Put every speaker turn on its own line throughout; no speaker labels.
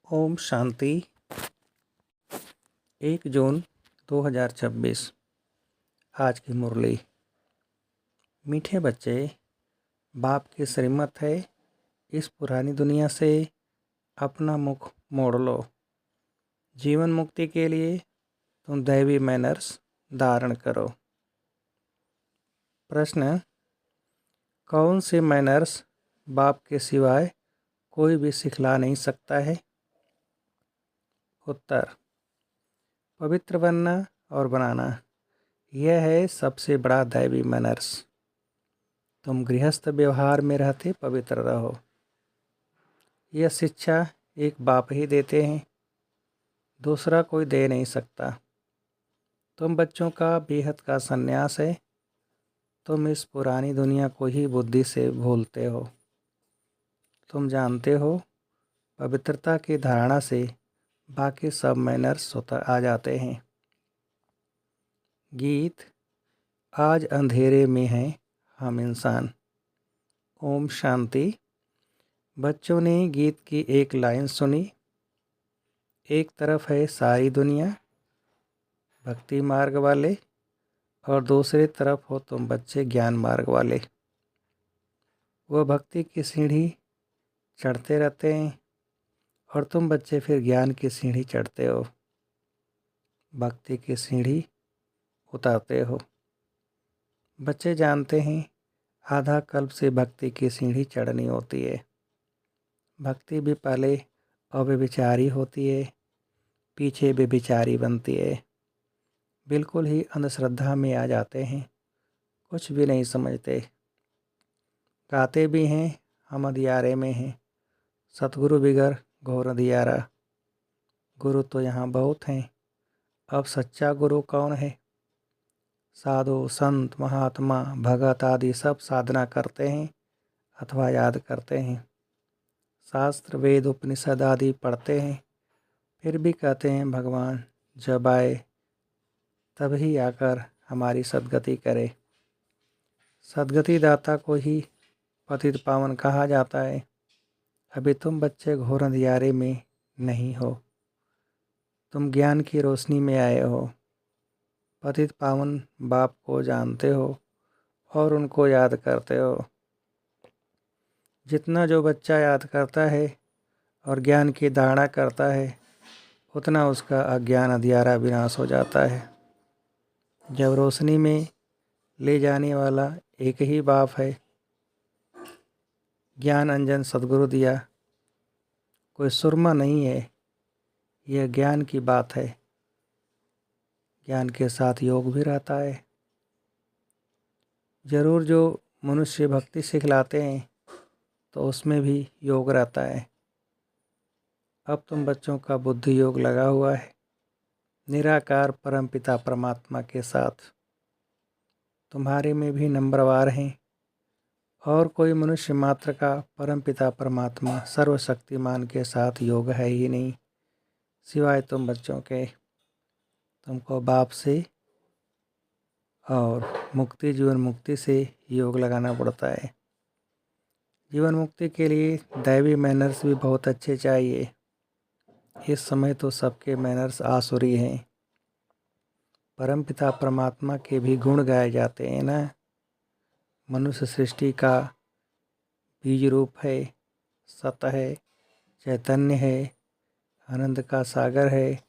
ओम शांति। 1 जून 2026। आज की मुरली। मीठे बच्चे, बाप की श्रीमत है, इस पुरानी दुनिया से अपना मुख मोड़ लो। जीवन मुक्ति के लिए तुम दैवी मैनर्स धारण करो। प्रश्न: कौन से मैनर्स बाप के सिवाय कोई भी सिखला नहीं सकता है? उत्तर: पवित्र बनना और बनाना, यह है सबसे बड़ा दैवी मैनर्स। तुम गृहस्थ व्यवहार में रहते पवित्र रहो। यह शिक्षा एक बाप ही देते हैं, दूसरा कोई दे नहीं सकता। तुम बच्चों का बेहद का संन्यास है। तुम इस पुरानी दुनिया को ही बुद्धि से भूलते हो। तुम जानते हो, पवित्रता की धारणा से बाकी सब मैनर्स स्वतः आ जाते हैं। गीत: आज अंधेरे में हैं हम इंसान। ओम शांति। बच्चों ने गीत की एक लाइन सुनी। एक तरफ है सारी दुनिया, भक्ति मार्ग वाले, और दूसरी तरफ हो तुम बच्चे ज्ञान मार्ग वाले। वह भक्ति की सीढ़ी चढ़ते रहते हैं और तुम बच्चे फिर ज्ञान की सीढ़ी चढ़ते हो, भक्ति की सीढ़ी उतारते हो। बच्चे जानते हैं, आधा कल्प से भक्ति की सीढ़ी चढ़नी होती है। भक्ति भी पहले अव्यभिचारी होती है, पीछे व्यभिचारी बनती है। बिल्कुल ही अंधश्रद्धा में आ जाते हैं, कुछ भी नहीं समझते। गाते भी हैं, हम अंधियारे में हैं, सतगुरु बिगर घोर अंधियारा। गुरु तो यहाँ बहुत हैं, अब सच्चा गुरु कौन है? साधु संत महात्मा भगत आदि सब साधना करते हैं अथवा याद करते हैं। शास्त्र वेद उपनिषद आदि पढ़ते हैं, फिर भी कहते हैं भगवान जब आए तभी आकर हमारी सद्गति करे। सद्गति दाता को ही पतित पावन कहा जाता है। अभी तुम बच्चे घोर अंधियारे में नहीं हो, तुम ज्ञान की रोशनी में आए हो। पतित पावन बाप को जानते हो और उनको याद करते हो। जितना जो बच्चा याद करता है और ज्ञान की धारणा करता है, उतना उसका अज्ञान अंधियारा विनाश हो जाता है। जब रोशनी में ले जाने वाला एक ही बाप है, ज्ञान अंजन सद्गुरु दिया, कोई सुरमा नहीं है। यह ज्ञान की बात है। ज्ञान के साथ योग भी रहता है। जरूर जो मनुष्य भक्ति सिखलाते हैं तो उसमें भी योग रहता है। अब तुम बच्चों का बुद्धि योग लगा हुआ है निराकार परमपिता परमात्मा के साथ। तुम्हारे में भी नंबरवार हैं, और कोई मनुष्य मात्र का परमपिता परमात्मा सर्वशक्तिमान के साथ योग है ही नहीं, सिवाय तुम बच्चों के। तुमको बाप से और मुक्ति जीवन मुक्ति से योग लगाना पड़ता है। जीवन मुक्ति के लिए दैवी मैनर्स भी बहुत अच्छे चाहिए। इस समय तो सबके मैनर्स आसुरी हैं। परमपिता परमात्मा के भी गुण गाए जाते हैं ना। मनुष्य सृष्टि का बीज रूप है, सत है, चैतन्य है, आनंद का सागर है,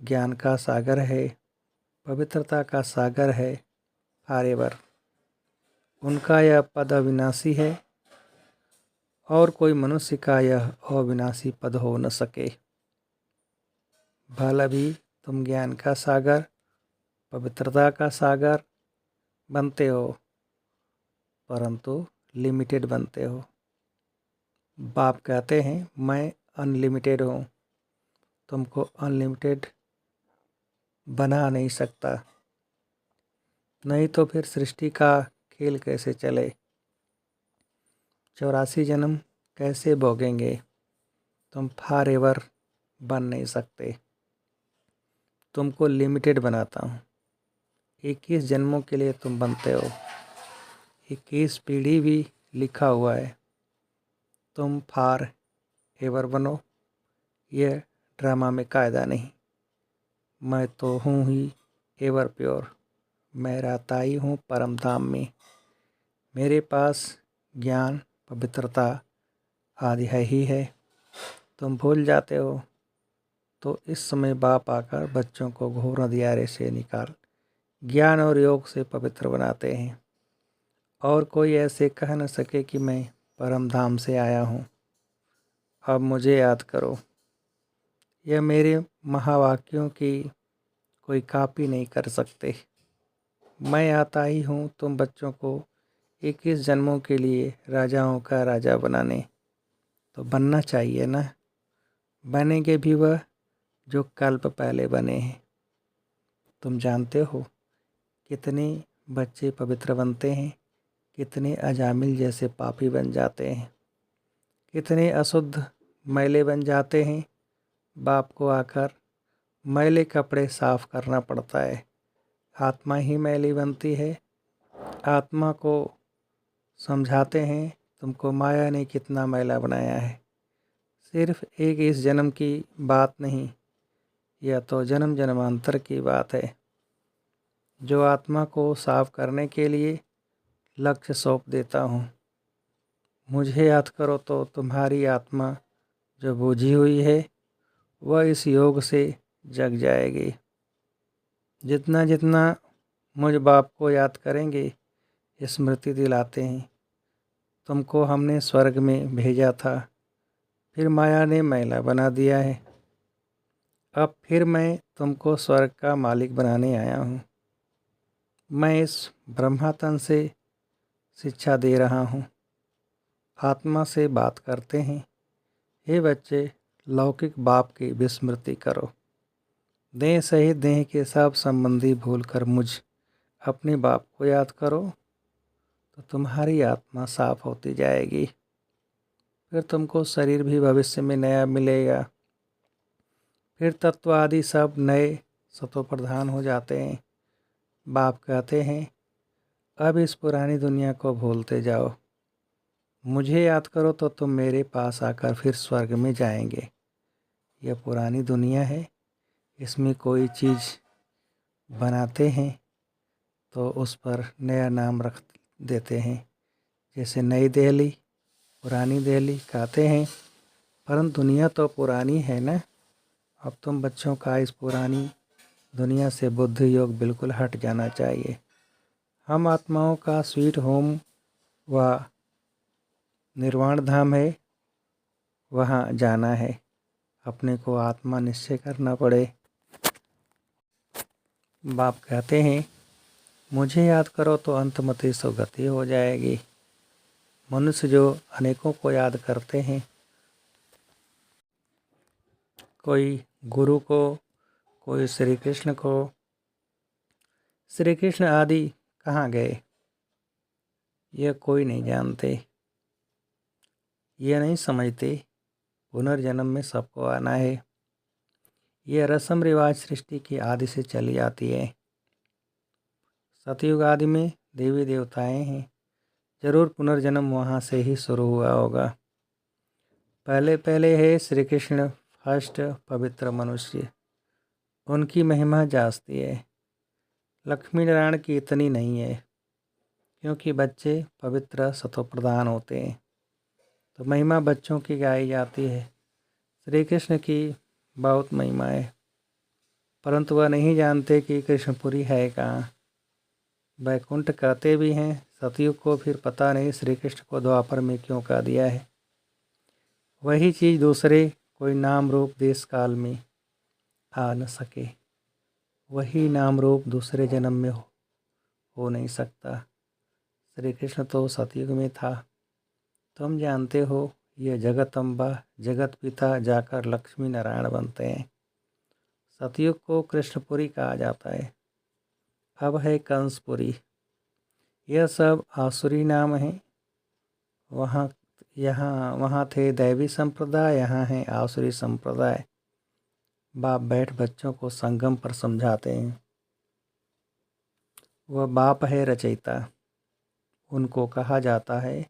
ज्ञान का सागर है, पवित्रता का सागर है, फॉरएवर। उनका यह पद अविनाशी है और कोई मनुष्य का यह अविनाशी पद हो न सके। भला भी तुम ज्ञान का सागर, पवित्रता का सागर बनते हो, परंतु लिमिटेड बनते हो। बाप कहते हैं मैं अनलिमिटेड हूँ, तुमको अनलिमिटेड बना नहीं सकता, नहीं तो फिर सृष्टि का खेल कैसे चले। 84 जन्म कैसे भोगेंगे? तुम फॉरएवर बन नहीं सकते। तुमको लिमिटेड बनाता हूँ। 21 जन्मों के लिए तुम बनते हो। 21 पीढ़ी भी लिखा हुआ है। तुम फॉरएवर बनो, यह ड्रामा में कायदा नहीं। मैं तो हूँ ही एवर प्योर। मैं रहता ही हूँ परम धाम में। मेरे पास ज्ञान पवित्रता आदि है ही है। तुम भूल जाते हो तो इस समय बाप आकर बच्चों को घोर अंधियारे से निकाल ज्ञान और योग से पवित्र बनाते हैं, और कोई ऐसे कह न सके कि मैं परम धाम से आया हूँ। अब मुझे याद करो। यह मेरे महावाक्यों की कोई कॉपी नहीं कर सकते। मैं आता ही हूँ तुम बच्चों को 21 जन्मों के लिए राजाओं का राजा बनाने। तो बनना चाहिए ना। बनेंगे भी वह जो कल्प पहले बने हैं। तुम जानते हो कितने बच्चे पवित्र बनते हैं, कितने अजामिल जैसे पापी बन जाते हैं, कितने अशुद्ध मैले बन जाते हैं। बाप को आकर मैले कपड़े साफ करना पड़ता है। आत्मा ही मैली बनती है। आत्मा को समझाते हैं तुमको माया ने कितना मैला बनाया है। सिर्फ एक इस जन्म की बात नहीं, यह तो जन्म जन्मांतर की बात है। जो आत्मा को साफ करने के लिए लक्ष्य सौंप देता हूँ। मुझे याद करो तो तुम्हारी आत्मा जो बूझी हुई है वह इस योग से जग जाएगी। जितना जितना मुझ बाप को याद करेंगे, स्मृति दिलाते हैं तुमको हमने स्वर्ग में भेजा था, फिर माया ने मैला बना दिया है। अब फिर मैं तुमको स्वर्ग का मालिक बनाने आया हूँ। मैं इस ब्रह्मातन से शिक्षा दे रहा हूँ। आत्मा से बात करते हैं, हे बच्चे लौकिक बाप की विस्मृति करो। देह सहित देह के सब संबंधी भूलकर मुझ अपने बाप को याद करो तो तुम्हारी आत्मा साफ होती जाएगी। फिर तुमको शरीर भी भविष्य में नया मिलेगा। फिर तत्व आदि सब नए सतो प्रधान हो जाते हैं। बाप कहते हैं अब इस पुरानी दुनिया को भूलते जाओ। मुझे याद करो तो तुम मेरे पास आकर फिर स्वर्ग में जाएंगे। यह पुरानी दुनिया है, इसमें कोई चीज़ बनाते हैं तो उस पर नया नाम रख देते हैं। जैसे नई दिल्ली, पुरानी दिल्ली कहते हैं, परंतु दुनिया तो पुरानी है ना। अब तुम बच्चों का इस पुरानी दुनिया से बुद्धि योग बिल्कुल हट जाना चाहिए। हम आत्माओं का स्वीट होम व निर्वाण धाम है, वहाँ जाना है। अपने को आत्मा निश्चय करना पड़े। बाप कहते हैं मुझे याद करो तो अंतमति सुगति हो जाएगी। मनुष्य जो अनेकों को याद करते हैं, कोई गुरु को, कोई श्री कृष्ण को। श्री कृष्ण आदि कहाँ गए यह कोई नहीं जानते। यह नहीं समझते पुनर्जन्म में सबको आना है। यह रस्म रिवाज सृष्टि की आदि से चली आती है। सतयुग आदि में देवी देवताएं हैं, जरूर पुनर्जन्म वहाँ से ही शुरू हुआ होगा। पहले पहले है श्री कृष्ण फर्स्ट पवित्र मनुष्य, उनकी महिमा जास्ती है। लक्ष्मी नारायण की इतनी नहीं है, क्योंकि बच्चे पवित्र सतोप्रधान होते हैं तो महिमा बच्चों की गाई जाती है। श्री कृष्ण की बहुत महिमा है, परंतु वह नहीं जानते कि कृष्णपुरी है कहाँ। वैकुंठ कहते भी हैं सतयुग को, फिर पता नहीं श्री कृष्ण को द्वापर में क्यों कह दिया है। वही चीज़ दूसरे कोई नाम रूप देश काल में आ न सके, वही नाम रूप दूसरे जन्म में हो नहीं सकता। श्री कृष्ण तो सतयुग में था। तुम जानते हो ये जगत अम्बा जगत पिता जाकर लक्ष्मी नारायण बनते हैं। सतयुग को कृष्णपुरी कहा जाता है, अब है कंसपुरी। यह सब आसुरी नाम हैं। वहाँ थे दैवी संप्रदाय, यहाँ है आसुरी संप्रदाय। बाप बैठ बच्चों को संगम पर समझाते हैं। वह बाप है रचयिता, उनको कहा जाता है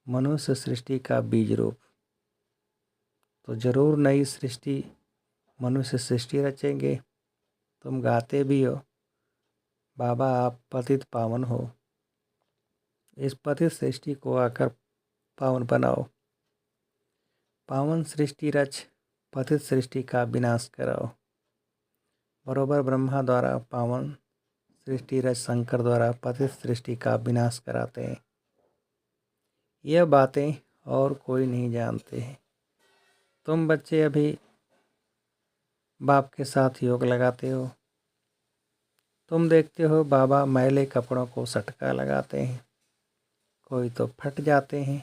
मनुष्य सृष्टि का बीज रूप। तो ज़रूर नई सृष्टि, मनुष्य सृष्टि रचेंगे। तुम गाते भी हो, बाबा आप पतित पावन हो, इस पतित सृष्टि को आकर पावन बनाओ। पावन सृष्टि रच, पतित सृष्टि का विनाश कराओ। बरोबर ब्रह्मा द्वारा पावन सृष्टि रच शंकर द्वारा पतित सृष्टि का विनाश कराते हैं। यह बातें और कोई नहीं जानते हैं। तुम बच्चे अभी बाप के साथ योग लगाते हो। तुम देखते हो बाबा मैले कपड़ों को सटका लगाते हैं, कोई तो फट जाते हैं,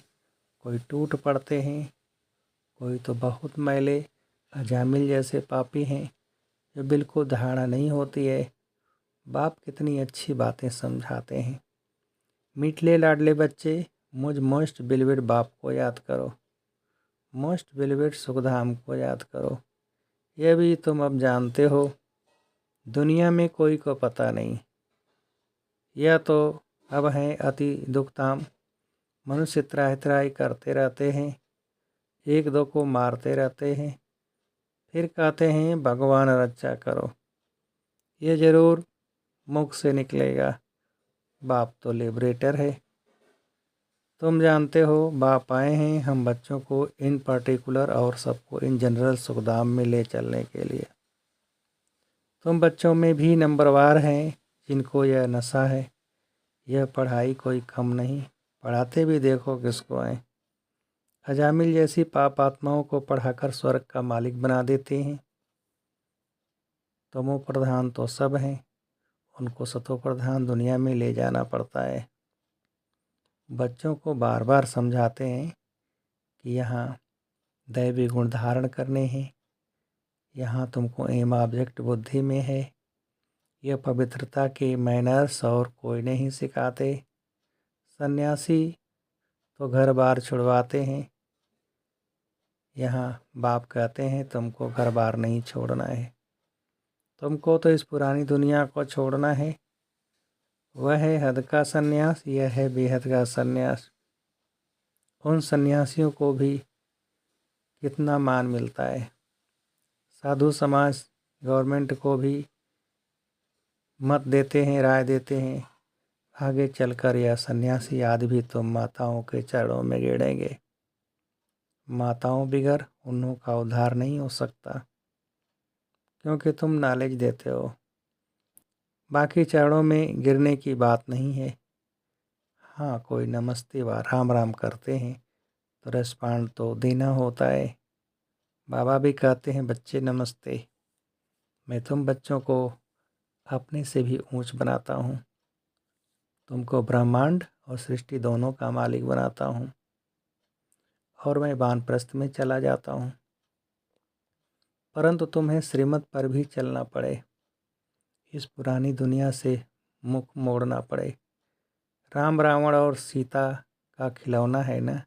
कोई टूट पड़ते हैं, कोई तो बहुत मैले अजामिल जैसे पापी हैं जो बिल्कुल धारणा नहीं होती है। बाप कितनी अच्छी बातें समझाते हैं। मीठले लाडले बच्चे, मुझ मोस्ट बिलवेड बाप को याद करो, मोस्ट बिलवेड सुखधाम को याद करो। यह भी तुम अब जानते हो, दुनिया में कोई को पता नहीं। यह तो अब हैं अति दुखधाम। मनुष्य त्राहि त्राहि करते रहते हैं, एक दो को मारते रहते हैं, फिर कहते हैं भगवान रक्षा करो। ये जरूर मुख से निकलेगा, बाप तो लिबरेटर है। तुम जानते हो बाप आए हैं हम बच्चों को इन पर्टिकुलर और सबको इन जनरल सुखधाम में ले चलने के लिए। तुम बच्चों में भी नंबरवार हैं जिनको यह नशा है। यह पढ़ाई कोई कम नहीं, पढ़ाते भी देखो किसको आए। अजामिल जैसी पाप आत्माओं को पढ़ाकर स्वर्ग का मालिक बना देते हैं। तमो प्रधान तो सब हैं, उनको सतो प्रधान दुनिया में ले जाना पड़ता है। बच्चों को बार बार समझाते हैं कि यहाँ दैवी गुण धारण करने हैं, यहाँ तुमको एम ऑब्जेक्ट बुद्धि में है। यह पवित्रता के मैनर्स और कोई नहीं सिखाते। सन्यासी तो घर बार छुड़वाते हैं, यहाँ बाप कहते हैं तुमको घर बार नहीं छोड़ना है, तुमको तो इस पुरानी दुनिया को छोड़ना है। वह है हद का सन्यास, यह है बेहद का सन्यास। उन सन्यासियों को भी कितना मान मिलता है। साधु समाज गवर्नमेंट को भी मत देते हैं, राय देते हैं। आगे चलकर यह सन्यासी आदि भी तुम माताओं के चरणों में गिरेंगे। माताओं बिगर उन्हों का उद्धार नहीं हो सकता, क्योंकि तुम नॉलेज देते हो। बाकी चरणों में गिरने की बात नहीं है। हाँ, कोई नमस्ते व राम राम करते हैं तो रेस्पॉन्ड तो देना होता है। बाबा भी कहते हैं बच्चे नमस्ते। मैं तुम बच्चों को अपने से भी ऊंच बनाता हूँ, तुमको ब्रह्मांड और सृष्टि दोनों का मालिक बनाता हूँ, और मैं वानप्रस्थ में चला जाता हूँ। परंतु तुम्हें श्रीमत पर भी चलना पड़े, इस पुरानी दुनिया से मुख मोड़ना पड़े। राम रावण और सीता का खिलौना है ना।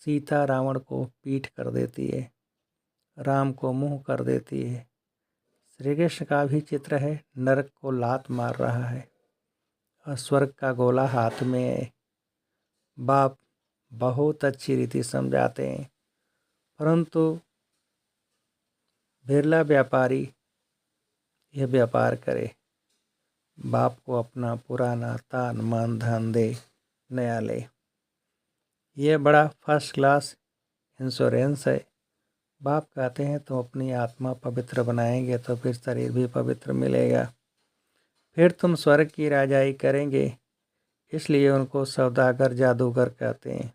सीता रावण को पीठ कर देती है, राम को मुंह कर देती है। श्री कृष्ण का भी चित्र है, नरक को लात मार रहा है और स्वर्ग का गोला हाथ में है। बाप बहुत अच्छी रीति समझाते हैं, परंतु बिरला व्यापारी यह व्यापार करे। बाप को अपना पुराना तान मान धन दे, नया ले। यह बड़ा फर्स्ट क्लास इंश्योरेंस है। बाप कहते हैं तो अपनी आत्मा पवित्र बनाएंगे तो फिर शरीर भी पवित्र मिलेगा, फिर तुम स्वर्ग की राजाई करेंगे। इसलिए उनको सौदागर जादूगर कहते हैं।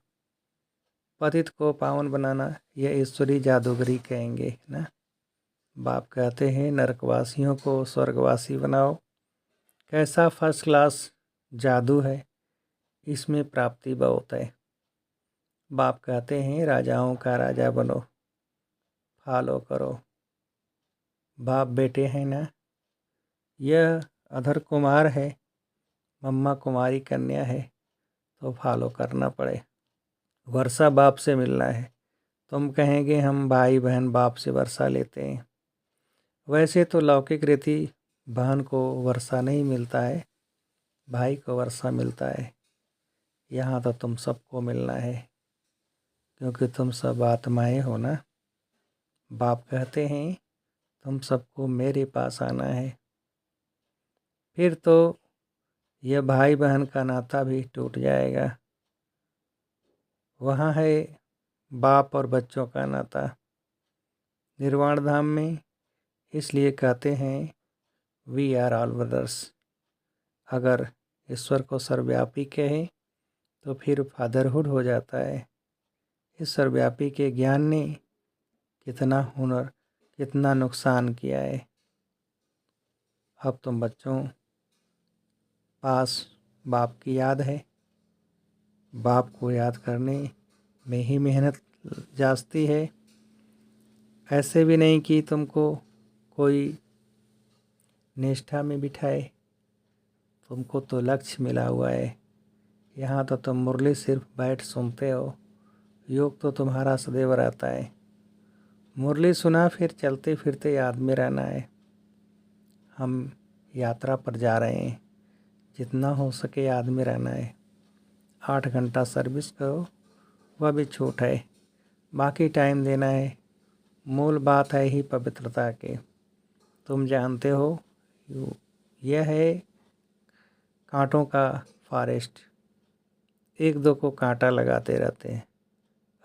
पतित को पावन बनाना यह ईश्वरी जादूगरी कहेंगे ना। बाप कहते हैं नरकवासियों को स्वर्गवासी बनाओ। कैसा फर्स्ट क्लास जादू है, इसमें प्राप्ति बहुत है। बाप कहते हैं राजाओं का राजा बनो, फॉलो करो। बाप बेटे हैं ना। यह अधर कुमार है, मम्मा कुमारी कन्या है, तो फॉलो करना पड़े। वर्षा बाप से मिलना है। तुम कहेंगे हम भाई बहन बाप से वर्षा लेते हैं। वैसे तो लौकिक रीति बहन को वर्षा नहीं मिलता है, भाई को वर्षा मिलता है। यहाँ तो तुम सबको मिलना है, क्योंकि तुम सब आत्माएं हो ना। बाप कहते हैं तुम सबको मेरे पास आना है। फिर तो यह भाई बहन का नाता भी टूट जाएगा। वहाँ है बाप और बच्चों का नाता। निर्वाण धाम में इसलिए कहते हैं वी आर ऑल ब्रदर्स। अगर ईश्वर को सर्वव्यापी कहें तो फिर फादरहुड हो जाता है। इस सर्वव्यापी के ज्ञान ने कितना नुकसान किया है। अब तुम बच्चों पास बाप की याद है। बाप को याद करने में ही मेहनत जाती है। ऐसे भी नहीं कि तुमको कोई निष्ठा में बिठाए। तुमको तो लक्ष्य मिला हुआ है। यहाँ तो तुम मुरली सिर्फ बैठ सुनते हो। योग तो तुम्हारा सदैव रहता है। मुरली सुना फिर चलते फिरते याद में रहना है। हम यात्रा पर जा रहे हैं। जितना हो सके याद में रहना है। 8 घंटा सर्विस करो, वह भी छूट है। बाकी टाइम देना है। मूल बात है ही पवित्रता के। तुम जानते हो यह है कांटों का फॉरेस्ट। एक दो को कांटा लगाते रहते हैं।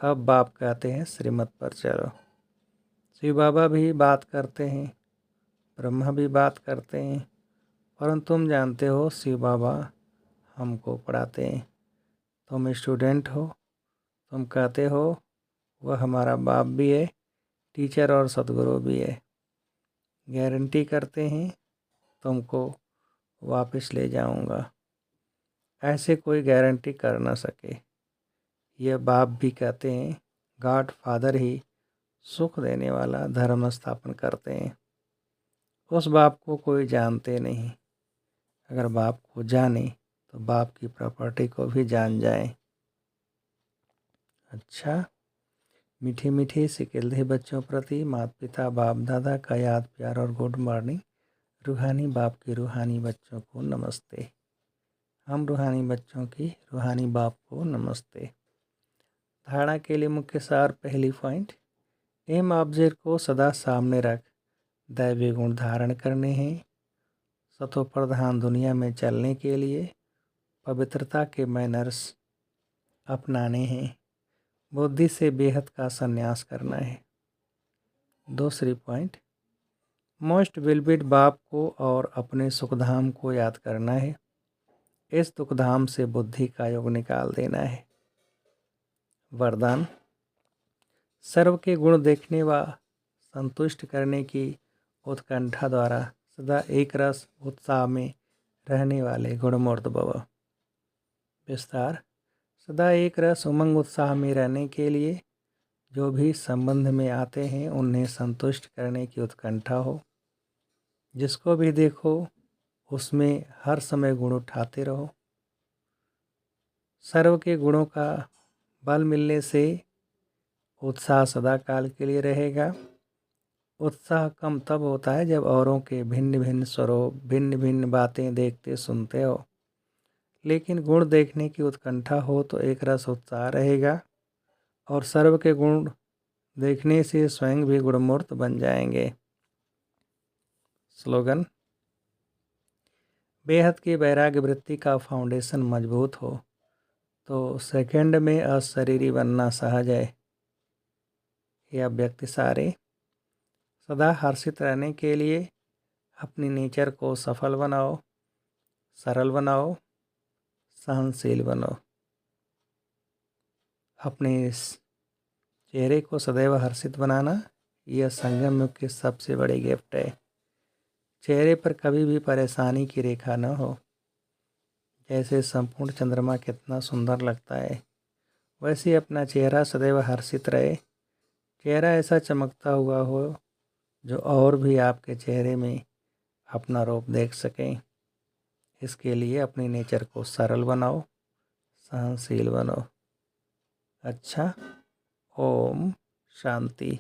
अब बाप कहते हैं श्रीमत पर चलो। शिव बाबा भी बात करते हैं, ब्रह्मा भी बात करते हैं, परंतु तुम जानते हो शिव बाबा हमको पढ़ाते हैं। तुम स्टूडेंट हो, तुम कहते हो वह हमारा बाप भी है, टीचर और सदगुरु भी है। गारंटी करते हैं तुमको वापस ले जाऊंगा। ऐसे कोई गारंटी कर ना सके। यह बाप भी कहते हैं गॉड फादर ही सुख देने वाला धर्म स्थापन करते हैं। उस बाप को कोई जानते नहीं। अगर बाप को जाने तो बाप की प्रॉपर्टी को भी जान जाए। अच्छा, मीठे मीठे सिकिलधे बच्चों प्रति माता पिता बाप दादा का याद प्यार और गुड मॉर्निंग। रूहानी बाप के रूहानी बच्चों को नमस्ते। हम रूहानी बच्चों की रूहानी बाप को नमस्ते। धारणा के लिए मुख्य सार पहली पॉइंट, एम ऑब्जेक्ट को सदा सामने रख दैवीय गुण धारण करने हैं। सतो प्रधान दुनिया में चलने के लिए पवित्रता के मैनर्स अपनाने हैं। बुद्धि से बेहद का संन्यास करना है। दूसरी पॉइंट, मोस्ट विलबिड बाप को और अपने सुखधाम को याद करना है। इस दुखधाम से बुद्धि का योग निकाल देना है। वरदान, सर्व के गुण देखने व संतुष्ट करने की उत्कंठा द्वारा सदा एक रस उत्साह में रहने वाले गुणमूर्त भव। विस्तार, सदा एक रस उमंग उत्साह में रहने के लिए जो भी संबंध में आते हैं उन्हें संतुष्ट करने की उत्कंठा हो। जिसको भी देखो उसमें हर समय गुण उठाते रहो। सर्व के गुणों का बल मिलने से उत्साह सदा काल के लिए रहेगा। उत्साह कम तब होता है जब औरों के भिन्न भिन्न स्वरूप भिन्न भिन्न बातें देखते सुनते हो। लेकिन गुण देखने की उत्कंठा हो तो एक रस उत्साह रहेगा और सर्व के गुण देखने से स्वयं भी गुणमूर्त बन जाएंगे। स्लोगन, बेहद की वैराग्य वृत्ति का फाउंडेशन मजबूत हो तो सेकंड में अशरीरी बनना सहज है। यह व्यक्ति सारे सदा हर्षित रहने के लिए अपनी नेचर को सफल बनाओ, सरल बनाओ, सहनशील बनो। अपने इस चेहरे को सदैव हर्षित बनाना यह संगम युग की सबसे बड़ी गिफ्ट है। चेहरे पर कभी भी परेशानी की रेखा न हो। जैसे संपूर्ण चंद्रमा कितना सुंदर लगता है, वैसे ही अपना चेहरा सदैव हर्षित रहे। चेहरा ऐसा चमकता हुआ हो जो और भी आपके चेहरे में अपना रूप देख सकें। इसके लिए अपनी नेचर को सरल बनाओ, सहनशील बनो। अच्छा, ओम शांति।